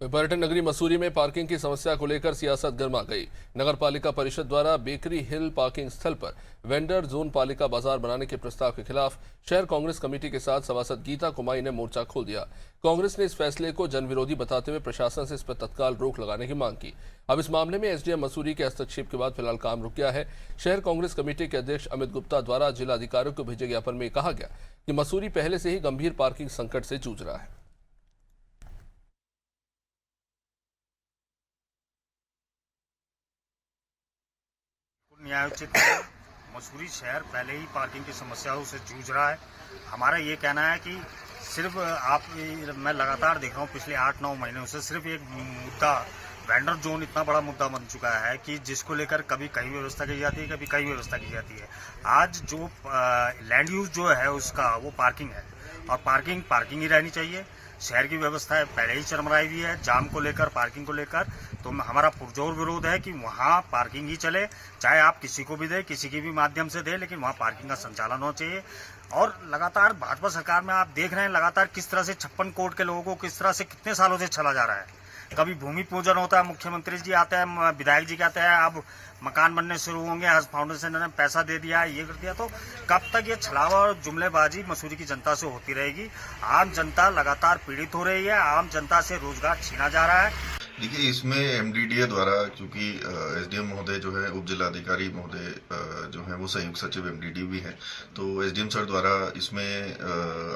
पर्यटन नगरी मसूरी में पार्किंग की समस्या को लेकर सियासत गर्मा गई। नगर पालिका परिषद द्वारा बेकरी हिल पार्किंग स्थल पर वेंडर जोन पालिका बाजार बनाने के प्रस्ताव के खिलाफ शहर कांग्रेस कमेटी के साथ सभासद गीता कुमाई ने मोर्चा खोल दिया। कांग्रेस ने इस फैसले को जनविरोधी बताते हुए प्रशासन से इस पर तत्काल रोक लगाने की मांग की। अब इस मामले में एसडीएम मसूरी के हस्तक्षेप के बाद फिलहाल काम रुक गया है। शहर कांग्रेस कमेटी के अध्यक्ष अमित गुप्ता द्वारा जिला अधिकारियों को भेजे ज्ञापन में कहा गया कि मसूरी पहले से ही गंभीर पार्किंग संकट से जूझ रहा है। न्यायोचित है। मसूरी शहर पहले ही पार्किंग की समस्याओं से जूझ रहा है। हमारा ये कहना है कि सिर्फ मैं लगातार देख रहा हूँ पिछले 8-9 महीनों से सिर्फ एक मुद्दा वेंडर जोन इतना बड़ा मुद्दा बन चुका है कि जिसको लेकर कभी कहीं व्यवस्था की जाती है, कभी कहीं व्यवस्था की जाती है। आज जो लैंड यूज जो है उसका वो पार्किंग है और पार्किंग ही रहनी चाहिए। शहर की व्यवस्था पहले ही चरमराई हुई है जाम को लेकर, पार्किंग को लेकर। तो हमारा पुरजोर विरोध है कि वहाँ पार्किंग ही चले, चाहे आप किसी को भी दे, किसी के भी माध्यम से दे, लेकिन वहाँ पार्किंग का संचालन होना चाहिए। और लगातार भाजपा सरकार में आप देख रहे हैं लगातार किस तरह से 56 कोर्ट के लोगों को किस तरह से कितने सालों से छला जा रहा है। कभी भूमि पूजन होता है, मुख्यमंत्री जी आते हैं, विधायक जी कहते हैं अब मकान बनने शुरू होंगे, हज फाउंडेशन ने पैसा दे दिया, ये कर दिया। तो कब तक ये छलावा और जुमलेबाजी मसूरी की जनता से होती रहेगी? आम जनता लगातार पीड़ित हो रही है, आम जनता से रोजगार छीना जा रहा है। देखिए, इसमें एमडीडीए द्वारा, क्योंकि एसडीएम महोदय जो है, उप जिलाधिकारी महोदय जो है वो संयुक्त सचिव एमडीडीए भी हैं, तो एसडीएम सर द्वारा इसमें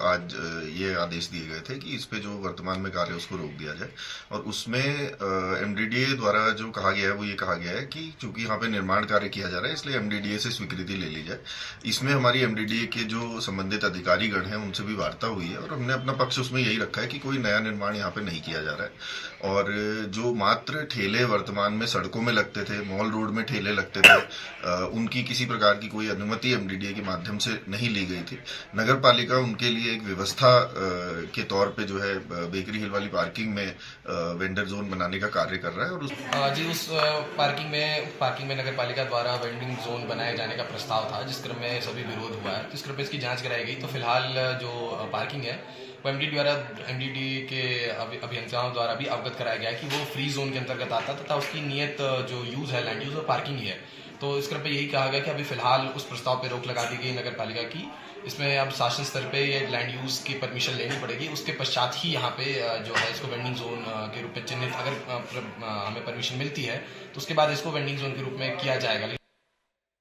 आज ये आदेश दिए गए थे कि इस पे जो वर्तमान में कार्य है उसको रोक दिया जाए। और उसमें एमडीडीए द्वारा जो कहा गया है वो ये कहा गया है कि चूंकि यहाँ पे निर्माण कार्य किया जा रहा है इसलिए एमडीडीए से स्वीकृति ले ली जाए। इसमें हमारी एमडीडीए के जो संबंधित अधिकारीगण हैं उनसे भी वार्ता हुई है और हमने अपना पक्ष उसमें यही रखा है कि कोई नया निर्माण यहाँ पे नहीं किया जा रहा है। और जो मात्र ठेले वर्तमान में सड़कों में लगते थे, मॉल रोड में ठेले लगते थे, उनकी किसी प्रकार की कोई अनुमति एमडीडीए के माध्यम से नहीं ली गई थी। नगर पालिका उनके लिए एक व्यवस्था के तौर पे जो है बेकरी हिल वाली पार्किंग में वेंडर जोन बनाने का कार्य कर रहा है। और उस पार्किंग में नगर पालिका द्वारा वेंडिंग जोन बनाए जाने का प्रस्ताव था, जिस क्रम में सभी विरोध हुआ है। इस क्रम में इसकी जांच कराई गई तो फिलहाल जो पार्किंग है वो एमडीडी के अभियंताओं द्वारा भी अवगत कराया गया है कि वो फ्री जोन के अंतर्गत आता तथा उसकी नियत जो यूज है, लैंड यूज, वो पार्किंग ही है। तो इस क्रम पे यही कहा गया कि अभी फिलहाल उस प्रस्ताव पे रोक लगा दी गई नगर पालिका की। इसमें अब शासन स्तर पे ये लैंड यूज की परमिशन लेनी पड़ेगी, उसके पश्चात ही यहाँ पे जो है इसको वेंडिंग जोन के रूप में चिन्हित, अगर हमें परमिशन मिलती है तो उसके बाद इसको वेंडिंग जोन के रूप में किया जाएगा।